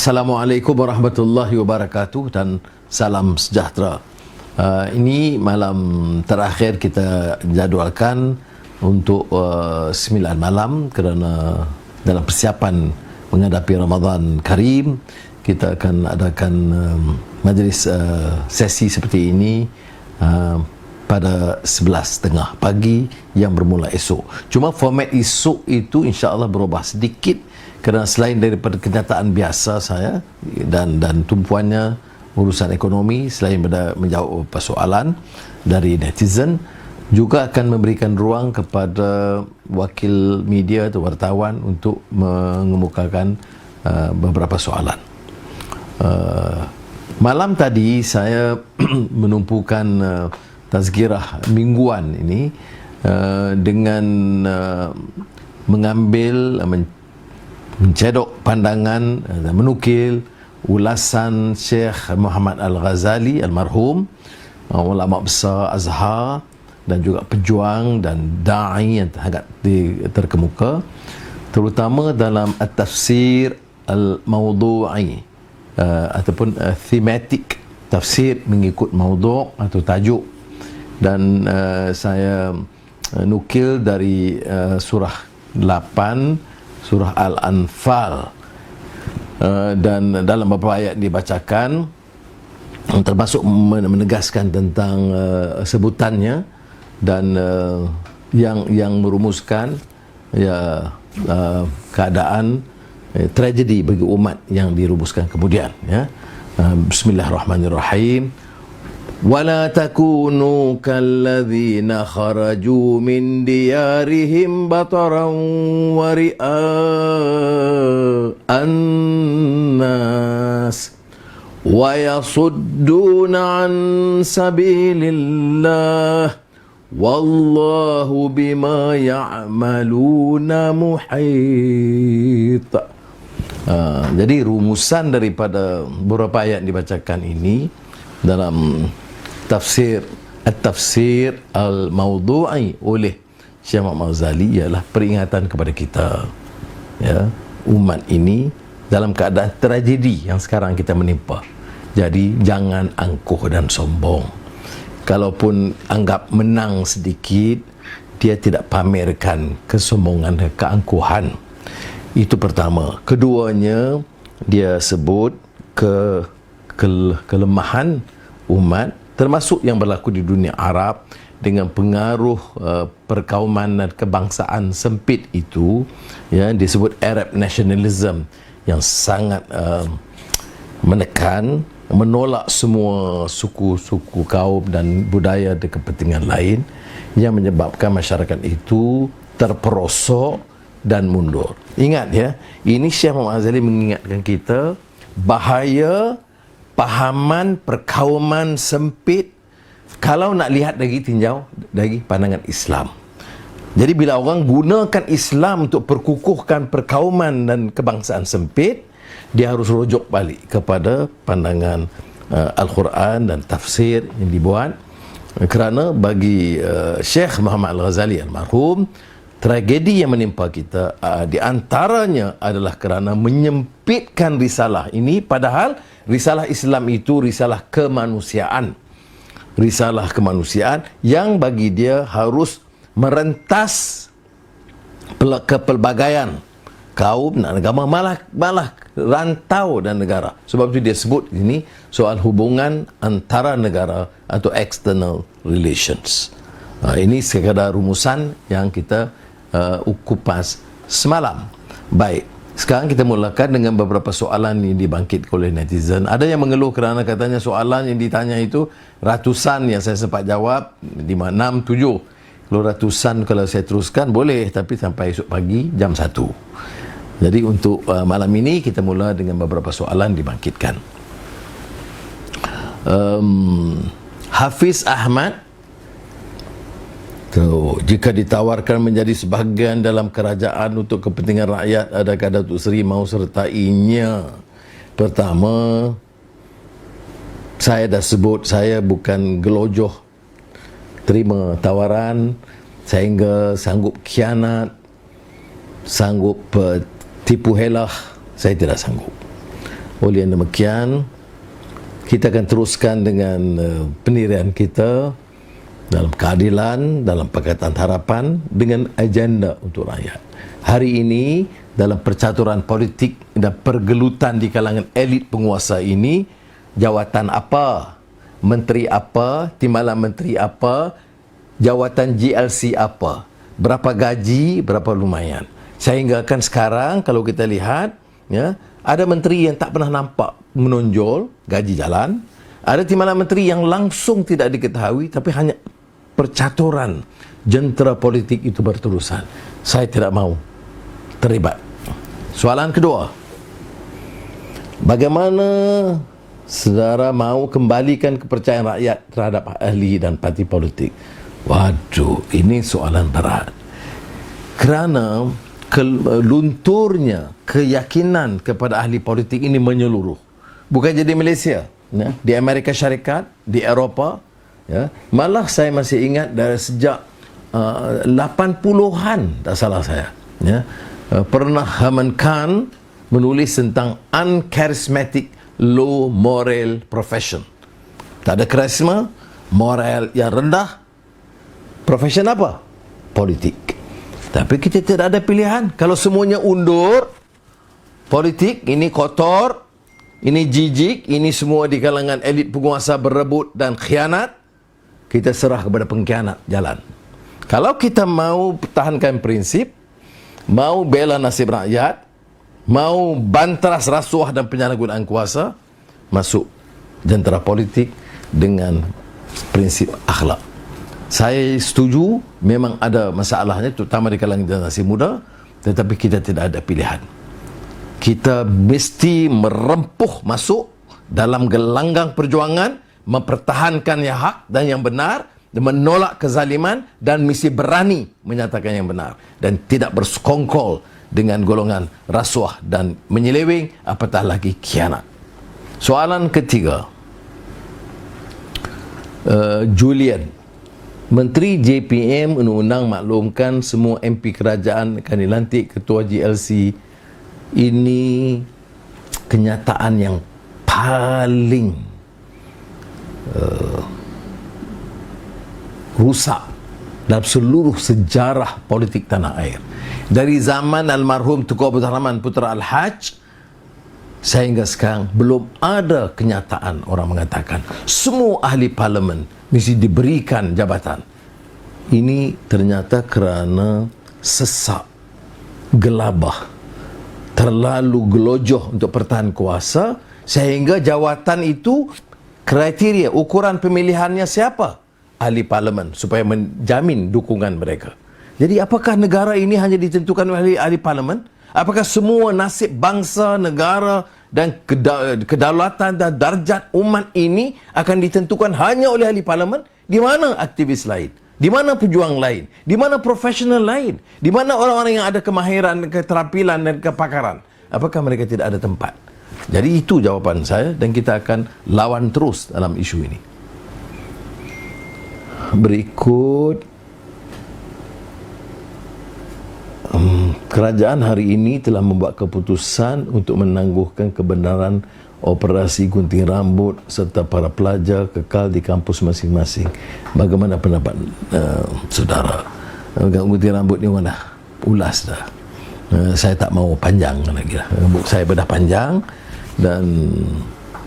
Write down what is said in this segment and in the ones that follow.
Assalamualaikum warahmatullahi wabarakatuh dan salam sejahtera. Ini malam terakhir kita jadualkan untuk 9 malam kerana dalam persiapan menghadapi Ramadan Karim kita akan adakan majlis sesi seperti ini pada 11.30 pagi yang bermula esok. Cuma format esok itu insya-Allah berubah sedikit kerana selain daripada kenyataan biasa saya dan tumpuannya urusan ekonomi, selain menjawab persoalan dari netizen, juga akan memberikan ruang kepada wakil media atau wartawan untuk mengemukakan beberapa soalan. Malam tadi saya menumpukan tazkirah mingguan ini dengan mengambil mencedok pandangan dan menukil ulasan Syekh Muhammad Al-Ghazali almarhum, ulama besar Azhar dan juga pejuang dan da'i yang sangat terkemuka, terutama dalam at-tafsir al-mawdu'i ataupun thematic, tafsir mengikut mawdu' atau tajuk. Dan saya nukil dari surah 8 surah Al-Anfal, dan dalam beberapa ayat dibacakan termasuk menegaskan tentang sebutannya dan yang merumuskan keadaan tragedi bagi umat yang dirumuskan kemudian, ya. Bismillahirrahmanirrahim. وَلَا تَكُونُوا كَالَّذِينَ خَرَجُوا مِنْ دِيَارِهِمْ بَطَرًا وَرِئَاءَ النَّاسِ وَيَصُدُّونَ عَنْ سَبِيلِ اللَّهِ وَاللَّهُ بِمَا يَعْمَلُونَ مُحِيطٌ. Jadi rumusan daripada beberapa ayat dibacakan ini dalam tafsir al-mawdu'i oleh Syekh Muhammad Ghazali ialah peringatan kepada kita, ya, umat ini dalam keadaan tragedi yang sekarang kita menimpa. Jadi jangan angkuh dan sombong. Kalaupun anggap menang sedikit, dia tidak pamerkan kesombongan dan keangkuhan. Itu pertama. Keduanya, dia sebut kelemahan umat, termasuk yang berlaku di dunia Arab dengan pengaruh perkauman dan kebangsaan sempit itu, ya, disebut Arab nationalism yang sangat menekan, menolak semua suku-suku, kaum dan budaya dan kepentingan lain yang menyebabkan masyarakat itu terperosok dan mundur. Ingat, ya, ini Syekh Muhammad Ghazali mengingatkan kita bahaya pahaman perkauman sempit kalau nak lihat dari tinjau dari pandangan Islam. Jadi bila orang gunakan Islam untuk perkukuhkan perkauman dan kebangsaan sempit, dia harus rujuk balik kepada pandangan Al-Quran dan tafsir yang dibuat. Kerana bagi Syekh Muhammad Al-Ghazali almarhum, tragedi yang menimpa kita di antaranya adalah kerana menyempitkan risalah ini, padahal risalah Islam itu risalah kemanusiaan. Risalah kemanusiaan yang bagi dia harus merentas kepelbagaian kaum dan agama, malah rantau dan negara. Sebab itu dia sebut ini soal hubungan antara negara atau external relations. Ini sekadar rumusan yang kita kupas semalam. Baik, sekarang kita mulakan dengan beberapa soalan yang dibangkitkan oleh netizen. Ada yang mengeluh kerana katanya soalan yang ditanya itu ratusan yang saya sempat jawab, 5, 6, 7. Kalau ratusan kalau saya teruskan boleh, tapi sampai esok pagi jam 1. Jadi untuk malam ini kita mula dengan beberapa soalan dibangkitkan. Hafiz Ahmad, jika ditawarkan menjadi sebahagian dalam kerajaan untuk kepentingan rakyat, adakah Datuk Seri mahu sertainya? Pertama, saya dah sebut saya bukan gelojoh terima tawaran sehingga sanggup khianat, sanggup tipu helah. Saya tidak sanggup. Oleh yang demikian, kita akan teruskan dengan pendirian kita dalam keadilan, dalam Pakatan Harapan dengan agenda untuk rakyat. Hari ini dalam percaturan politik dan pergelutan di kalangan elit penguasa ini, jawatan apa, menteri apa, timbalan menteri apa, jawatan GLC apa, berapa gaji, berapa lumayan. Sehingga kan sekarang kalau kita lihat, ya, ada menteri yang tak pernah nampak menonjol, gaji jalan. Ada timbalan menteri yang langsung tidak diketahui, tapi hanya percaturan jentera politik itu berterusan. Saya tidak mau terlibat. Soalan kedua, bagaimana saudara mau kembalikan kepercayaan rakyat terhadap ahli dan parti politik? Waduh, ini soalan berat. Kerana lunturnya keyakinan kepada ahli politik ini menyeluruh. Bukan jadi Malaysia, ya, di Amerika Syarikat, di Eropah, ya. Malah saya masih ingat dari sejak 80-an, tak salah saya, ya, pernah Herman Kahn menulis tentang uncharismatic low moral profession. Tak ada karisma, moral yang rendah. Profession apa? Politik. Tapi kita tidak ada pilihan. Kalau semuanya undur, politik ini kotor, ini jijik, ini semua di kalangan elit penguasa berebut dan khianat, kita serah kepada pengkhianat jalan. Kalau kita mau pertahankan prinsip, mau bela nasib rakyat, mau banteras rasuah dan penyalahgunaan kuasa, masuk jentera politik dengan prinsip akhlak. Saya setuju memang ada masalahnya, terutama di kalangan generasi muda, tetapi kita tidak ada pilihan. Kita mesti merempuh masuk dalam gelanggang perjuangan, mempertahankan yang hak dan yang benar, menolak kezaliman, dan mesti berani menyatakan yang benar dan tidak bersekongkol dengan golongan rasuah dan menyeleweng, apatah lagi khianat. Soalan ketiga, Julian, Menteri JPM undang-undang maklumkan semua MP kerajaan akan dilantik ketua GLC. Ini kenyataan yang paling rusak dalam seluruh sejarah politik tanah air. Dari zaman almarhum Tunku Abdul Rahman Putra Al-Haj sehingga sekarang belum ada kenyataan orang mengatakan semua ahli parlimen mesti diberikan jabatan. Ini ternyata kerana sesak, gelabah, terlalu gelojoh untuk pertahan kuasa, sehingga jawatan itu kriteria, ukuran pemilihannya siapa? Ahli parlimen, supaya menjamin dukungan mereka. Jadi apakah negara ini hanya ditentukan oleh ahli parlimen? Apakah semua nasib bangsa, negara dan kedaulatan dan darjat umat ini akan ditentukan hanya oleh ahli parlimen? Di mana aktivis lain? Di mana pejuang lain? Di mana profesional lain? Di mana orang-orang yang ada kemahiran, keterampilan dan kepakaran? Apakah mereka tidak ada tempat? Jadi itu jawapan saya, dan kita akan lawan terus dalam isu ini. Berikut, kerajaan hari ini telah membuat keputusan untuk menangguhkan kebenaran operasi gunting rambut serta para pelajar kekal di kampus masing-masing. Bagaimana pendapat saudara? Gunting rambut ni mana? Ulas dah. Saya tak mau panjang lagi lah. Rambut saya bedah panjang dan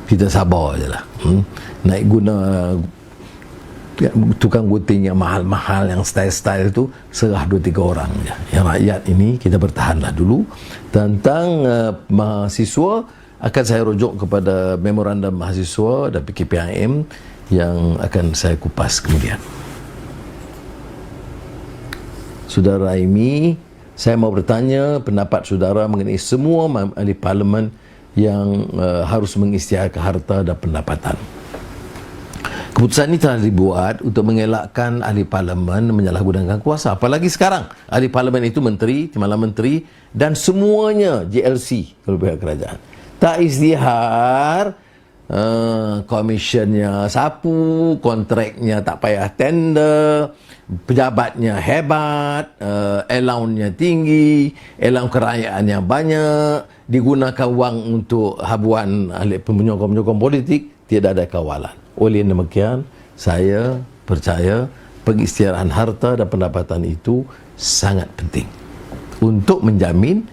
kita sabar je lah. Naik guna tukang gunting yang mahal-mahal, yang style-style tu serah 2-3 orang je. Yang rakyat ini kita bertahanlah dulu. Tentang mahasiswa, akan saya rujuk kepada memorandum mahasiswa dan PKPIM yang akan saya kupas kemudian. Saudara Aimi, saya mau bertanya pendapat saudara mengenai semua ahli parlimen yang harus mengisytiharkan harta dan pendapatan. Keputusan ini telah dibuat untuk mengelakkan ahli parlimen menyalahgunakan kuasa. Apalagi sekarang, ahli parlimen itu menteri, timbalan menteri, dan semuanya GLC kalau pihak kerajaan. Tak isytihar, komisionnya sapu, kontraknya tak payah tender, pejabatnya hebat, allowance-nya tinggi, allowance kerayaannya banyak, digunakan wang untuk habuan ahli penyokong-penyokong politik, tidak ada kawalan. Oleh demikian, saya percaya pengisytiharan harta dan pendapatan itu sangat penting untuk menjamin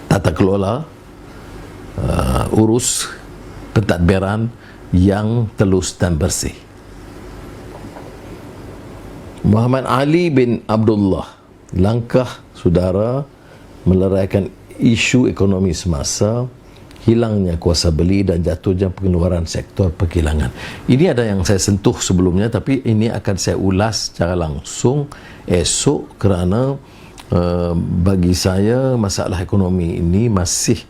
tata kelola urus pentadbiran yang telus dan bersih. Muhammad Ali bin Abdullah, langkah saudara meleraikan isu ekonomi semasa, hilangnya kuasa beli dan jatuhnya pengeluaran sektor perkilangan. Ini ada yang saya sentuh sebelumnya, tapi ini akan saya ulas secara langsung esok kerana bagi saya masalah ekonomi ini masih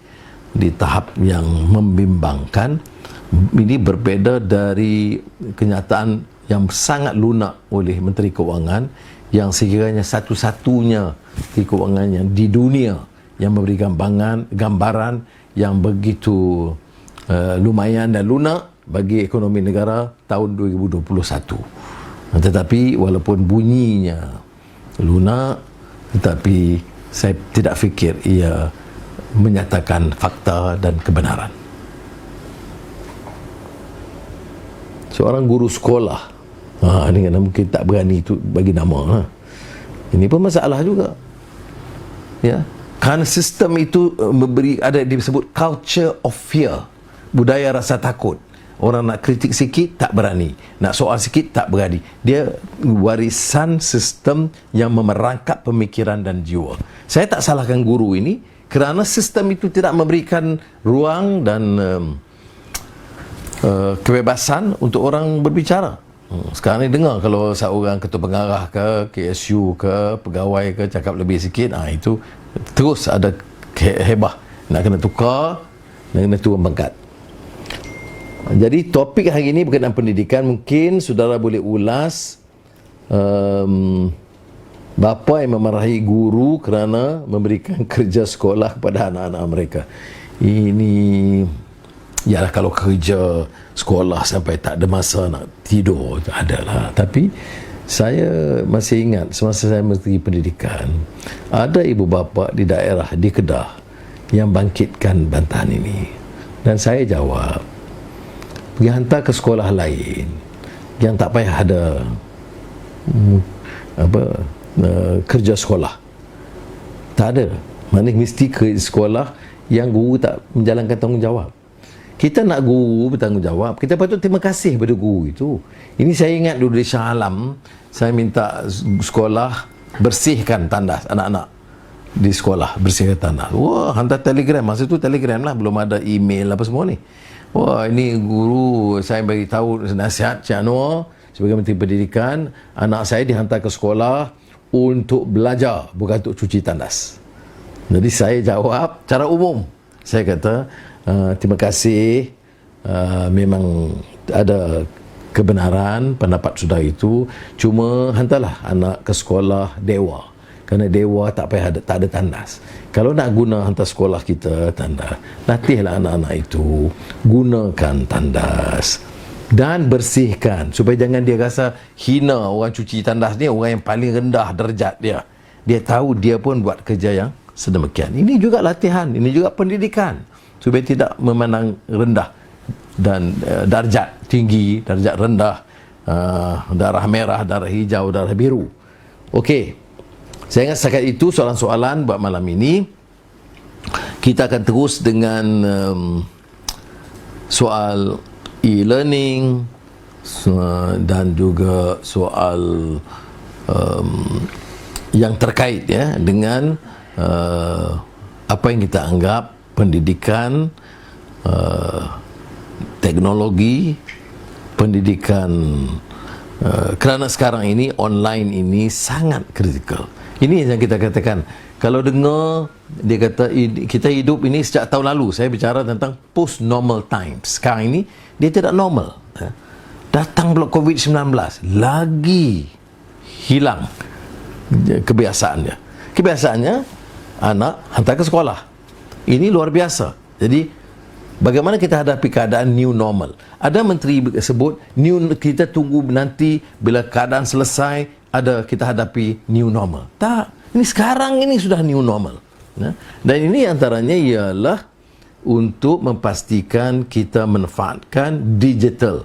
di tahap yang membimbangkan. Ini berbeza dari kenyataan yang sangat lunak oleh Menteri Keuangan yang sekiranya satu-satunya Menteri Keuangan yang di dunia yang memberi gambaran yang begitu lumayan dan lunak bagi ekonomi negara tahun 2021. Tetapi walaupun bunyinya lunak, tetapi saya tidak fikir ia menyatakan fakta dan kebenaran. Seorang guru sekolah, ini kan mungkin tak berani itu bagi nama. Ini pun masalah juga. Ya, kerana sistem itu ada disebut culture of fear, budaya rasa takut. Orang nak kritik sikit tak berani, nak soal sikit tak berani. Dia warisan sistem yang memerangkap pemikiran dan jiwa. Saya tak salahkan guru ini kerana sistem itu tidak memberikan ruang dan kebebasan untuk orang berbicara. Sekarang ni dengar kalau seorang ketua pengarah ke KSU ke pegawai ke cakap lebih sikit, itu terus ada hebah, nak kena tukar, nak kena turun pangkat. Jadi topik hari ini berkenaan pendidikan. Mungkin saudara boleh ulas bapa yang memarahi guru kerana memberikan kerja sekolah kepada anak-anak mereka. Ini ialah kalau kerja sekolah sampai tak ada masa nak tidur, adalah. Tapi saya masih ingat semasa saya Menteri Pendidikan, ada ibu bapa di daerah di Kedah yang bangkitkan bantahan ini, dan saya jawab, pergi hantar ke sekolah lain yang tak payah ada kerja sekolah. Tak ada. Maknanya mesti ke sekolah yang guru tak menjalankan tanggungjawab. Kita nak guru bertanggungjawab, kita patut terima kasih pada guru itu. Ini saya ingat dulu di Shah Alam, saya minta sekolah bersihkan tandas anak-anak di sekolah, bersihkan tandas. Wah, hantar telegram. Masa tu telegram lah, belum ada email apa semua ni. Wah, ini guru saya bagi tahu nasihat Cik Anwar sebagai Menteri Pendidikan, anak saya dihantar ke sekolah untuk belajar, bukan untuk cuci tandas. Jadi saya jawab cara umum. Saya kata, terima kasih, memang ada kebenaran pendapat saudara itu, cuma hantarlah anak ke sekolah dewa, kerana dewa tak ada tandas. Kalau nak guna hantar sekolah kita tandas, latihlah anak-anak itu gunakan tandas dan bersihkan, supaya jangan dia rasa hina orang cuci tandas ni, orang yang paling rendah darjat dia. Dia tahu dia pun buat kerja yang sedemikian. Ini juga latihan, ini juga pendidikan, supaya tidak memandang rendah dan darjat tinggi, darjat rendah, darah merah, darah hijau, darah biru. Okey, saya ingat setakat itu soalan-soalan buat malam ini. Kita akan terus dengan soal e-learning dan juga soal yang terkait dengan apa yang kita anggap pendidikan, teknologi, pendidikan, kerana sekarang ini online ini sangat kritikal. Ini yang kita katakan, kalau dengar dia kata kita hidup ini sejak tahun lalu, saya bicara tentang post normal times. Sekarang ini dia tidak normal. Datang pula COVID-19, lagi hilang kebiasaannya. Kebiasaannya anak hantar ke sekolah. Ini luar biasa. Jadi bagaimana kita hadapi keadaan new normal? Ada menteri sebut kita tunggu nanti bila keadaan selesai, ada kita hadapi new normal. Tak, ini sekarang ini sudah new normal. Dan ini antaranya ialah untuk memastikan kita memanfaatkan digital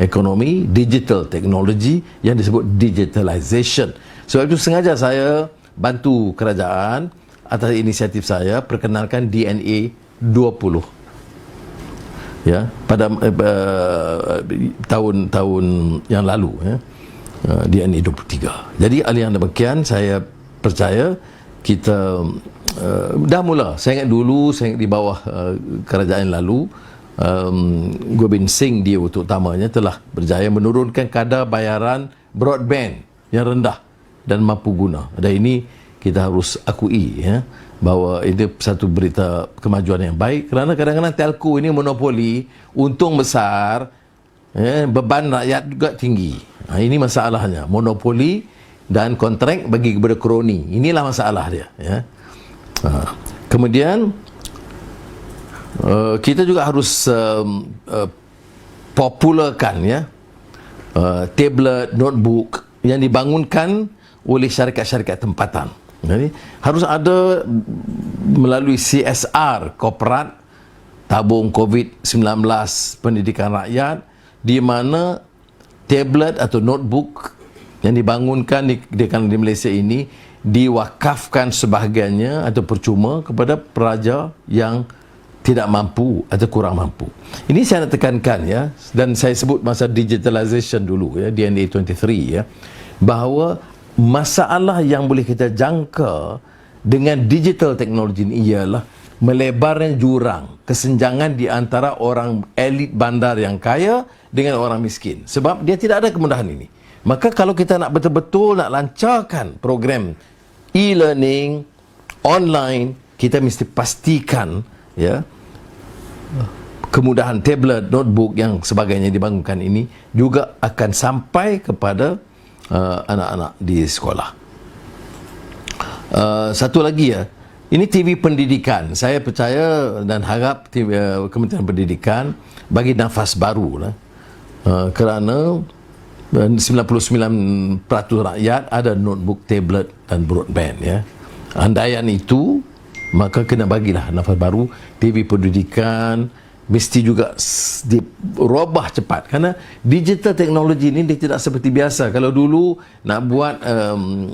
ekonomi, digital teknologi yang disebut digitalization. Sebab itu sengaja saya bantu kerajaan atas inisiatif saya perkenalkan DNA 20 ya pada tahun-tahun yang lalu ya. DNA 23. Jadi oleh yang demikian saya percaya kita dah mula. Saya ingat dulu, saya ingat di bawah kerajaan lalu, Gobind Singh dia utamanya telah berjaya menurunkan kadar bayaran broadband yang rendah dan mampu guna. Dan ini kita harus akui ya, bahawa ini satu berita kemajuan yang baik, kerana kadang-kadang telco ini monopoli, untung besar, ya, beban rakyat juga tinggi. Ini masalahnya, monopoli dan kontrak bagi kepada kroni. Inilah masalah dia ya. Kemudian kita juga harus popularkan ya tablet, notebook yang dibangunkan oleh syarikat-syarikat tempatan. Jadi harus ada melalui CSR korporat, tabung COVID-19 pendidikan rakyat, di mana tablet atau notebook yang dibangunkan di Malaysia ini diwakafkan sebahagiannya atau percuma kepada peraja yang tidak mampu atau kurang mampu. Ini saya nak tekankan ya, dan saya sebut masa digitalization dulu ya, DNA 23 ya, bahawa masalah yang boleh kita jangka dengan digital teknologi ini ialah melebarnya jurang kesenjangan di antara orang elit bandar yang kaya dengan orang miskin, sebab dia tidak ada kemudahan ini. Maka kalau kita nak betul-betul nak lancarkan program e-learning online, kita mesti pastikan ya kemudahan tablet, notebook yang sebagainya dibangunkan ini juga akan sampai kepada anak-anak di sekolah. Satu lagi ya, ini TV pendidikan. Saya percaya dan harap Kementerian Pendidikan bagi nafas baru lah. Kerana 99% rakyat ada notebook, tablet dan broadband ya. Andaian itu, maka kena bagilah nafas baru. TV pendidikan mesti juga dirubah cepat, kerana digital teknologi ini dia tidak seperti biasa. Kalau dulu nak buat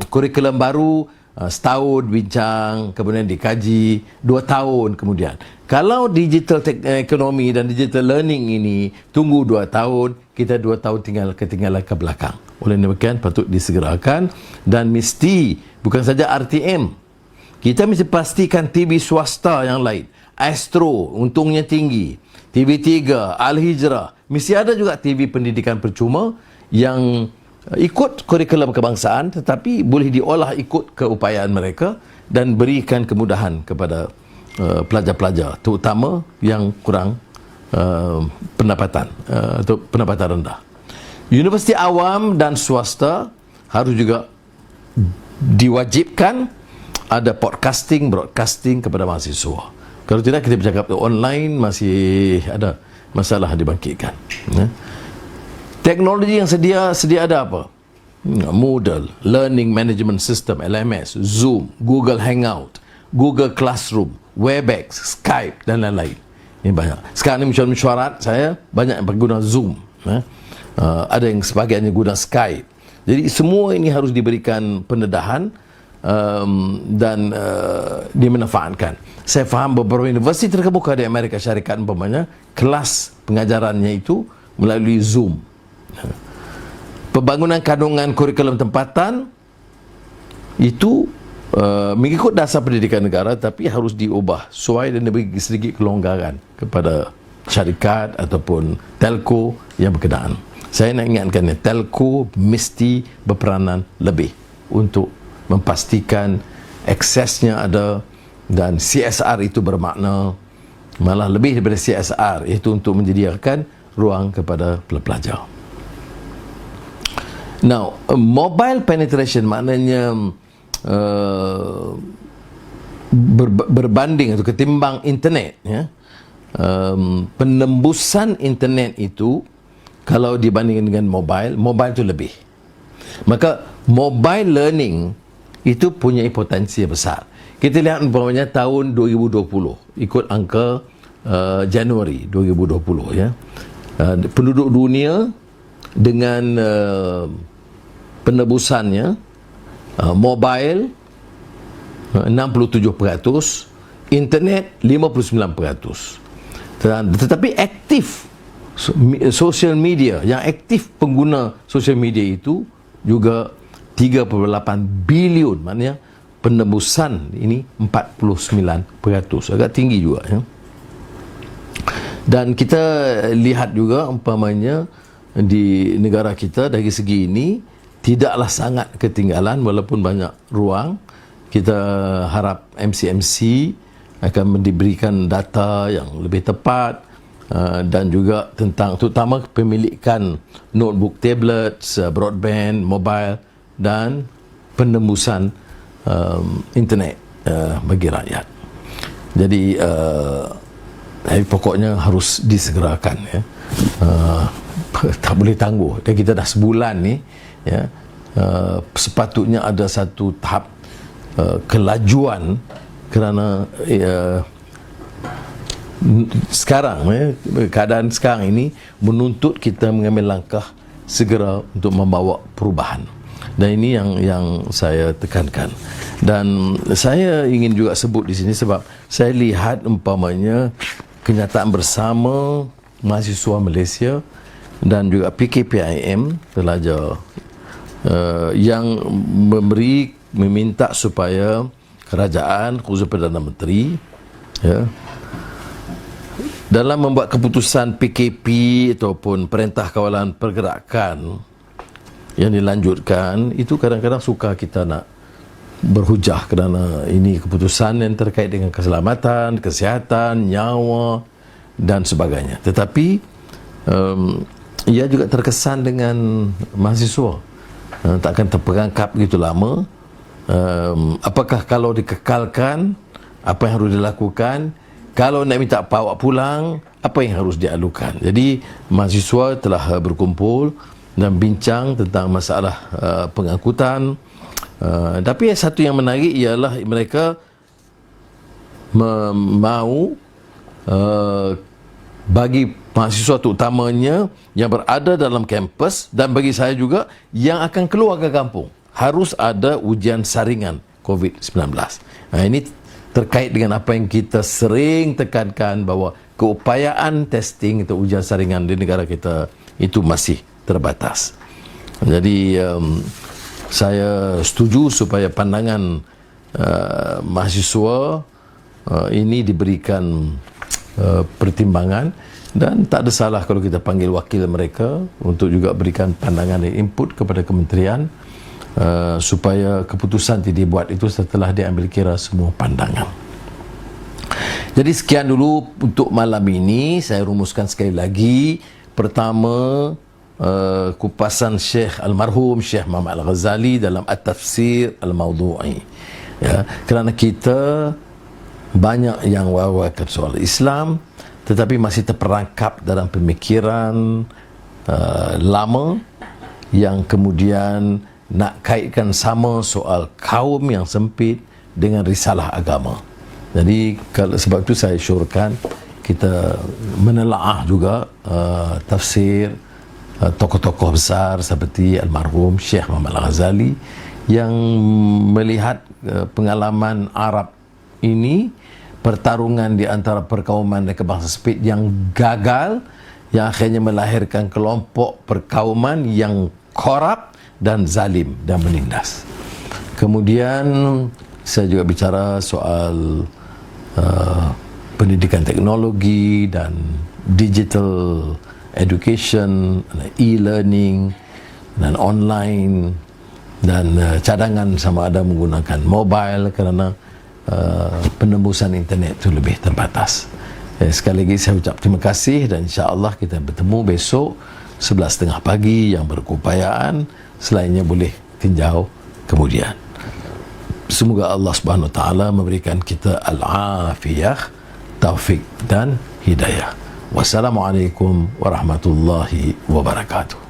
kurikulum baru, setahun bincang, kemudian dikaji 2 tahun kemudian. Kalau digital ekonomi dan digital learning ini tunggu 2 tahun, kita 2 tahun ketinggalan ke belakang. Oleh demikian patut disegerakan, dan mesti bukan saja RTM, kita mesti pastikan TV swasta yang lain, Astro untungnya tinggi, TV3, Al-Hijrah, mesti ada juga TV pendidikan percuma yang ikut kurikulum kebangsaan tetapi boleh diolah ikut keupayaan mereka dan berikan kemudahan kepada pelajar-pelajar terutama yang kurang pendapatan atau pendapatan rendah. Universiti awam dan swasta harus juga diwajibkan ada broadcasting kepada mahasiswa. Kalau tidak, kita bercakap online masih ada masalah dibangkitkan. Teknologi yang sedia ada apa? Moodle, Learning Management System, LMS, Zoom, Google Hangout, Google Classroom, Webex, Skype dan lain-lain. Ini banyak. Sekarang ni mesyuarat saya banyak yang berguna Zoom. Ada yang sebahagiannya guna Skype. Jadi semua ini harus diberikan pendedahan dan dimanfaatkan. Saya faham beberapa universiti terkemuka di Amerika Syarikat umpamanya kelas pengajarannya itu melalui Zoom. Pembangunan kandungan kurikulum tempatan itu mengikut dasar pendidikan negara, tapi harus diubah sesuai dan diberi sedikit kelonggaran kepada syarikat ataupun telco yang berkenaan. Saya nak ingatkan, telco mesti berperanan lebih untuk memastikan aksesnya ada, dan CSR itu bermakna malah lebih daripada CSR, iaitu untuk menyediakan ruang kepada pelajar. Now, mobile penetration maknanya berbanding atau ketimbang internet ya. Penembusan internet itu kalau dibandingkan dengan mobile itu lebih. Maka mobile learning itu punya potensi besar. kita lihat umpamanya tahun 2020 ikut angka Januari 2020 ya. Penduduk dunia dengan penebusannya mobile 67%, internet 59%. Tetapi aktif social media, yang aktif pengguna social media itu juga 3,8 bilion, maknanya penembusan ini 49%, agak tinggi juga ya. Dan kita lihat juga umpamanya di negara kita dari segi ini tidaklah sangat ketinggalan, walaupun banyak ruang. Kita harap MCMC akan diberikan data yang lebih tepat, dan juga tentang terutama pemilikan notebook, tablet, broadband, mobile dan penembusan internet bagi rakyat. Jadi pokoknya harus disegerakan ya. Tak boleh tangguh. Dan kita dah sebulan ni ya, sepatutnya ada satu tahap kelajuan, kerana sekarang keadaan sekarang ini menuntut kita mengambil langkah segera untuk membawa perubahan. Dan ini yang saya tekankan. Dan saya ingin juga sebut di sini sebab saya lihat umpamanya kenyataan bersama mahasiswa Malaysia dan juga PKPIM pelajar yang meminta supaya kerajaan, khususnya Perdana Menteri ya, dalam membuat keputusan PKP ataupun Perintah Kawalan Pergerakan yang dilanjutkan, itu kadang-kadang suka kita nak berhujah kerana ini keputusan yang terkait dengan keselamatan, kesihatan, nyawa dan sebagainya. Tetapi ia juga terkesan dengan mahasiswa, takkan terperangkap begitu lama. Apakah kalau dikekalkan, apa yang harus dilakukan? Kalau nak minta bawa pulang, apa yang harus dialukan? Jadi mahasiswa telah berkumpul dan bincang tentang masalah pengangkutan. Tapi satu yang menarik ialah mereka mahu bagi mahasiswa terutamanya yang berada dalam kampus, dan bagi saya juga yang akan keluar ke kampung, harus ada ujian saringan COVID-19. Ini terkait dengan apa yang kita sering tekankan, bahawa keupayaan testing atau ujian saringan di negara kita itu masih terbatas. Jadi saya setuju supaya pandangan mahasiswa ini diberikan pertimbangan, dan tak ada salah kalau kita panggil wakil mereka untuk juga berikan pandangan dan input kepada kementerian, supaya keputusan dibuat itu setelah diambil kira semua pandangan. Jadi sekian dulu untuk malam ini. Saya rumuskan sekali lagi. Pertama, kupasan Syekh almarhum Syekh Muhammad Al-Ghazali dalam At-Tafsir Al-Mawdu'i ya, kerana kita banyak yang wawakan soal Islam tetapi masih terperangkap dalam pemikiran lama yang kemudian nak kaitkan sama soal kaum yang sempit dengan risalah agama. Jadi sebab itu saya syorkan kita menelaah juga tafsir tokoh-tokoh besar seperti almarhum Syekh Muhammad Al-Ghazali yang melihat pengalaman Arab ini, pertarungan di antara perkauman dan kebangsaan sempit yang gagal, yang akhirnya melahirkan kelompok perkauman yang korup dan zalim dan menindas. Kemudian saya juga bicara soal pendidikan teknologi dan digital education, e-learning dan online, dan cadangan sama ada menggunakan mobile kerana penembusan internet itu lebih terbatas. Sekali lagi saya ucap terima kasih, dan insya-Allah kita bertemu besok 11.30 pagi yang berkeupayaan, selainnya boleh tinjau kemudian. Semoga Allah Subhanahu Wa Taala memberikan kita al-afiyah, taufik dan hidayah. Wassalamualaikum warahmatullahi wabarakatuh.